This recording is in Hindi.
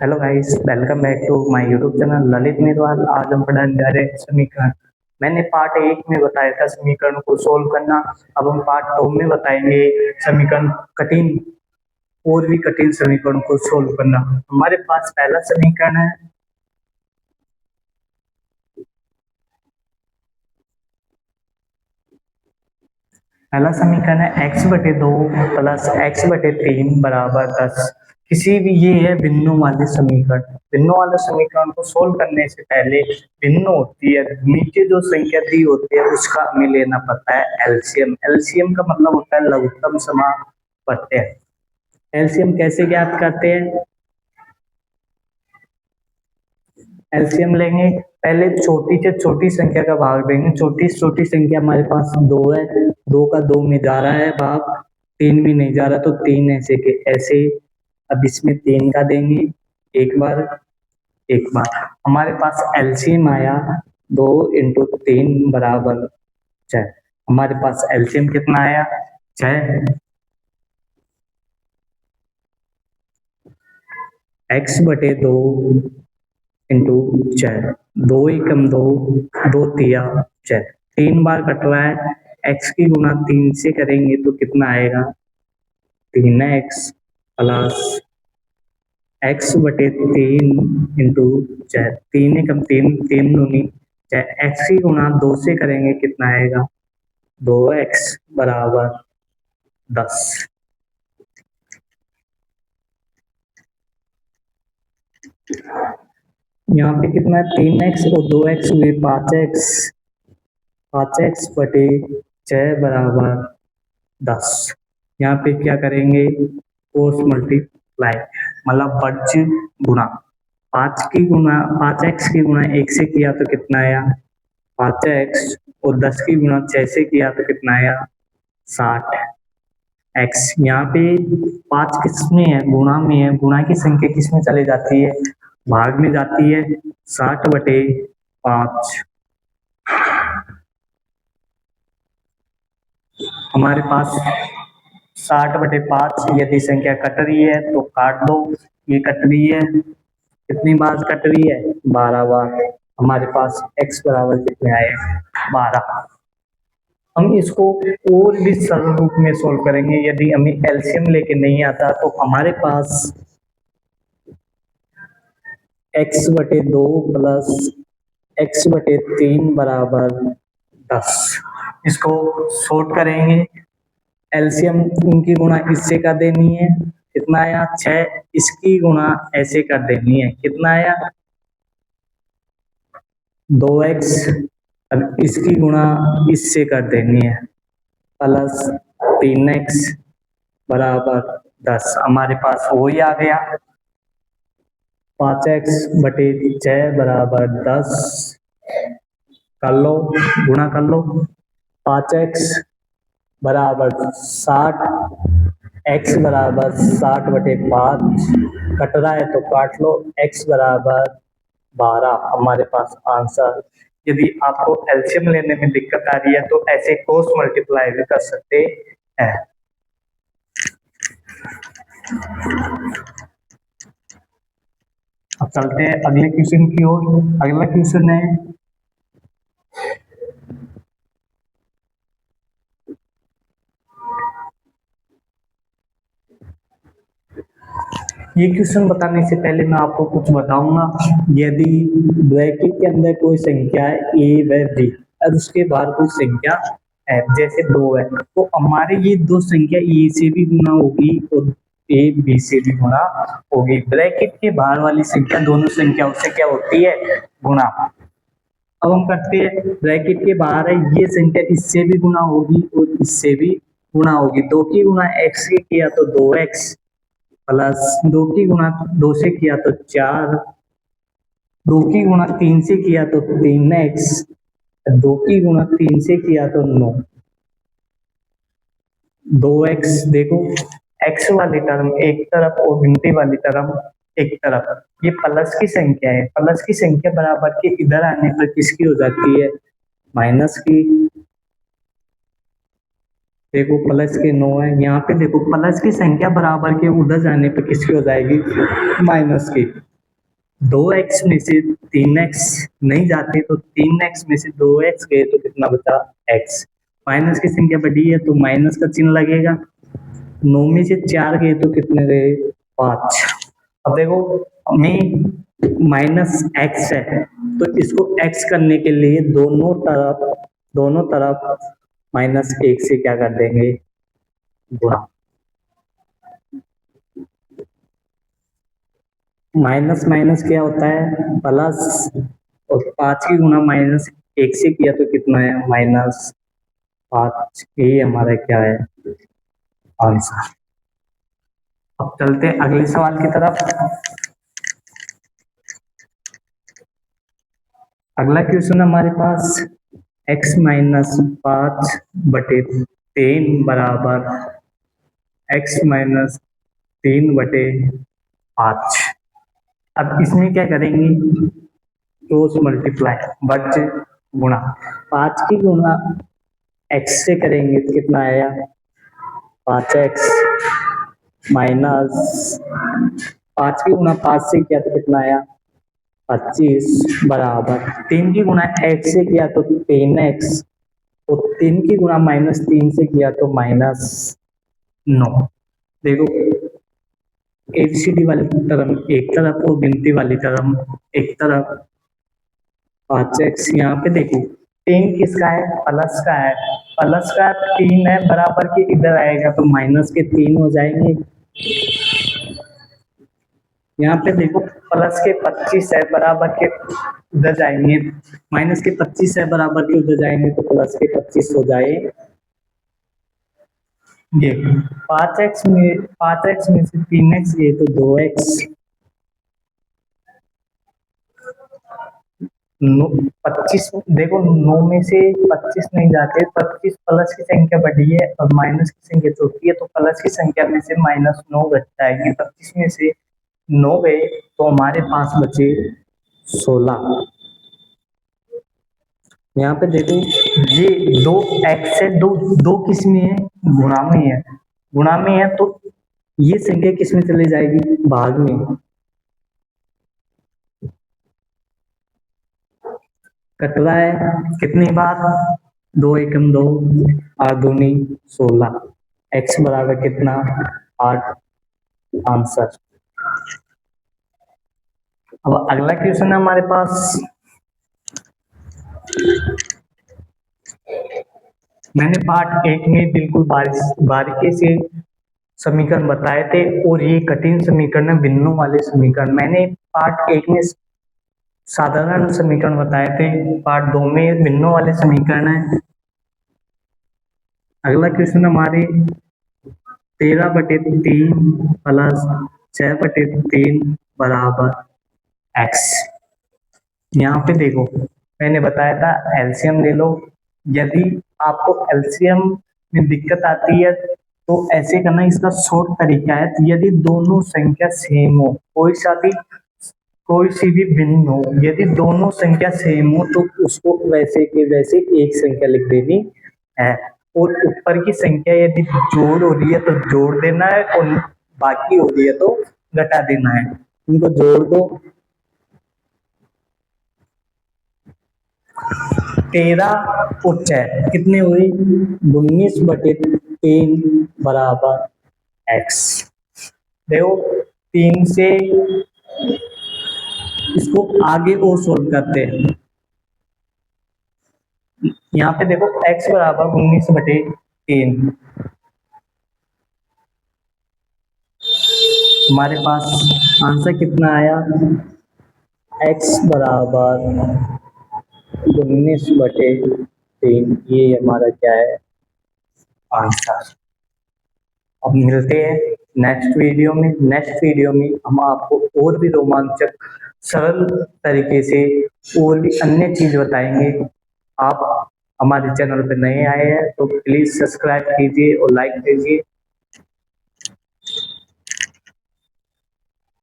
Hello guys, welcome back to my YouTube channel Lalit Merwal. आज हम पढ़ने जा रहे हैं समीकरण। मैंने पार्ट 1 में बताया था समीकरण को सोल्व करना। अब हम पार्ट 2 में बताएंगे समीकरण कठिन और भी कठिन समीकरण को सोल्व करना। हमारे पास पहला समीकरण है, x बटे 2 प्लस x बटे 3 बराबर 10। किसी भी ये है भिन्नों वाले समीकरण। भिन्नों वाले समीकरण को सोल्व करने से पहले भिन्न होती है, नीचे जो संख्या दी होती है उसका हमें लेना पड़ता है एलसीएम। एलसीएम का मतलब होता है लघुत्तम समापत्य। एलसीएम कैसे ज्ञात करते हैं? एलसीएम लेंगे, पहले छोटी से छोटी संख्या का भाग देंगे। छोटी से छोटी संख्या हमारे पास 2 है, 2 का 2 में जा रहा है भाग, 3 भी नहीं जा रहा तो 3 ऐसे के ऐसे। अब इसमें 3 का देंगे एक बार एक बार। हमारे पास एलसीएम आया 2 इंटू 3 बराबर 6। हमारे पास एलसीएम कितना आया? 6। x बटे 2 इंटू 6, 2 एकम 2, 2 तिया 6, 3 बार कट रहा है। x की गुणा 3 से करेंगे तो कितना आएगा? 3x प्लस x बटे 3 इंटू 6, 3 एकम 3, 3 दूनी 6। x की गुणा 2 से करेंगे कितना आएगा? 2x बराबर 10। यहाँ पे कितना है? 3x और 2x हुए 5x। 5x बटे 6 बराबर 10। यहाँ पे क्या करेंगे? कोस मल्टीप्लाई, मतलब वर्ज गुणा। 5x की गुणा 1 से किया तो कितना आया? 5x, और 10 की गुणा 6 से किया तो कितना आया? 60x। यहाँ पे 5 किस में है? गुणा में है। गुणा की संख्या किस में चले जाती है? भाग में जाती है। 60 बटे 5। हमारे पास 60 बटे 5। यदि संख्या कट रही है तो काट दो। ये कट रही है, कितनी बार कट रही है? 12 बार। हमारे पास x बराबर कितने आए? 12। हम इसको और भी सरल रूप में सोल्व करेंगे। यदि हमें एलसीएम लेके नहीं आता तो हमारे पास x बटे 2 प्लस x बटे 3 बराबर 10। इसको शॉर्ट करेंगे। एलसीएम इनकी गुणा इससे कर देनी है, कितना आया? 6। इसकी गुणा ऐसे कर देनी है, कितना आया? 2x। अब इसकी गुणा इससे कर देनी है, प्लस 3x बराबर 10। हमारे पास वही आ गया, 5x बटे 6 बराबर 10। कर लो, गुणा कर लो। 5x बराबर 60, x बराबर 60 बटे 5। कट रहा है तो काट लो। x बराबर 12 हमारे पास आंसर। यदि आपको एलसीएम लेने में दिक्कत आ रही है तो ऐसे क्रॉस मल्टीप्लाई भी कर सकते हैं। अब चलते हैं अगले क्वेश्चन की ओर। अगला क्वेश्चन है, ये क्वेश्चन बताने से पहले मैं आपको कुछ बताऊंगा। यदि ब्रैकेट के अंदर कोई संख्या a व b और उसके बाहर कोई संख्या है, जैसे 2 है, तो हमारे ये दो संख्या a से भी गुना होगी और a b से भी गुना होगी। ब्रैकेट के बाहर वाली संख्या दोनों संख्याओं से क्या होती है? गुना। अब हम करते हैं, ब्रैकेट के बाहर है ये संख्या इससे भी गुना होगी और इससे भी गुणा होगी। 2 की गुणा x से किया तो 2x, प्लस 2 की गुणा 2 से किया तो 4, 2 की गुणा 3 से किया तो 3x, 2 की गुणा 3 से किया तो 9। 2x देखो, x वाली टर्म एक तरफ और गिनती वाली टर्म एक तरफ। ये प्लस की संख्या है, प्लस की संख्या बराबर के इधर आने पर किसकी हो जाती है? माइनस की। देखो प्लस के 9 है, यहाँ पे देखो प्लस की संख्या बराबर के उधर जाने पे किसकी हो जाएगी? माइनस की। 2x में से 3x नहीं जाते तो 3x में से 2x गए तो कितना बचा x। माइनस की संख्या बढ़ी है तो माइनस का चिन्ह लगेगा। 9 में से 4 गए तो कितने गए 5। अब देखो हमें माइनस x है तो इसको x करने के लिए दोनों तरफ -1 से क्या कर देंगे गुणा। माइनस माइनस क्या होता है प्लस, और 5 की गुणा -1 से किया तो कितना है -5। यही हमारा क्या है आंसर। अब चलते हैं अगले सवाल की तरफ। अगला क्वेश्चन हमारे पास x - 5/3 बराबर x - 3/5। अब इसमें क्या करेंगे क्रॉस मल्टीप्लाई बट गुणा। 5 की गुणा x से करेंगे तो कितना आया 5x माइनस 5 की गुणा 5 से किया तो कितना आया 25 बराबर 3 की गुणा x से किया तो 3x और 3 की गुणा -3 से किया तो -9। देखो एबीसीडी वाली टर्म एक तरफ और गिनती वाली टर्म एक तरफ। 5x यहाँ पे देखो 3 किसका है प्लस का है, प्लस का 3 है बराबर के इधर आएगा तो माइनस के 3 हो जाएंगे। यहाँ पे देखो प्लस के 25 है बराबर के उधर जाएंगे, माइनस के 25 है बराबर के उधर जाएंगे तो प्लस के 25 हो जाए। ये 5x में से 3x गए तो 2x। 25 देखो 9 में से 25 नहीं जाते, 25 प्लस की संख्या बढ़ी है और माइनस की संख्या छोटी है तो प्लस की संख्या में से -9 घट जाएंगे। 25 में से 9 गए तो हमारे पास बचे 16। यहाँ पे देखो ये 2x है, दो किस में है गुणा में है, गुणा में है तो ये संख्या किस में चली जाएगी भाग में। कट रहा है कितनी बार 2 एकम 2 8 दूनी 16 x बराबर कितना 8 आंसर। अब अगला क्वेश्चन है हमारे पास। मैंने पार्ट 1 में बिल्कुल बारीकी से समीकरण बताए थे और ये कठिन समीकरण है भिन्नों वाले समीकरण। मैंने पार्ट 1 में साधारण समीकरण बताए थे, पार्ट 2 में भिन्नों वाले समीकरण है। अगला क्वेश्चन हमारे 13/3 प्लस 6/3 बराबर x। यहाँ पे देखो मैंने बताया था एलसीएम ले लो। यदि आपको एलसीएम में दिक्कत आती है तो ऐसे करना, इसका शॉर्ट तरीका है यदि दोनों संख्या सेम हो, कोई सी भी भिन्न हो, यदि दोनों संख्या सेम हो तो उसको वैसे के वैसे एक संख्या लिख देनी है और ऊपर की संख्या यदि जोड़ हो रही है तो जोड़ देना है और बाकी हो रही है तो घटा देना है। इनको जोड़ दो 13 और 6 कितने हुई 19/3 बराबर x। देखो 3 से इसको आगे और सोल्व करते हैं। यहाँ पे देखो x बराबर 19/3 हमारे पास आंसर कितना आया x बराबर 19/3। ये हमारा क्या है आंसर। अब मिलते हैं नेक्स्ट वीडियो में। नेक्स्ट वीडियो में हम आपको और भी रोमांचक सरल तरीके से और भी अन्य चीज बताएंगे। आप हमारे चैनल पर नए आए हैं तो प्लीज सब्सक्राइब कीजिए और लाइक कीजिए।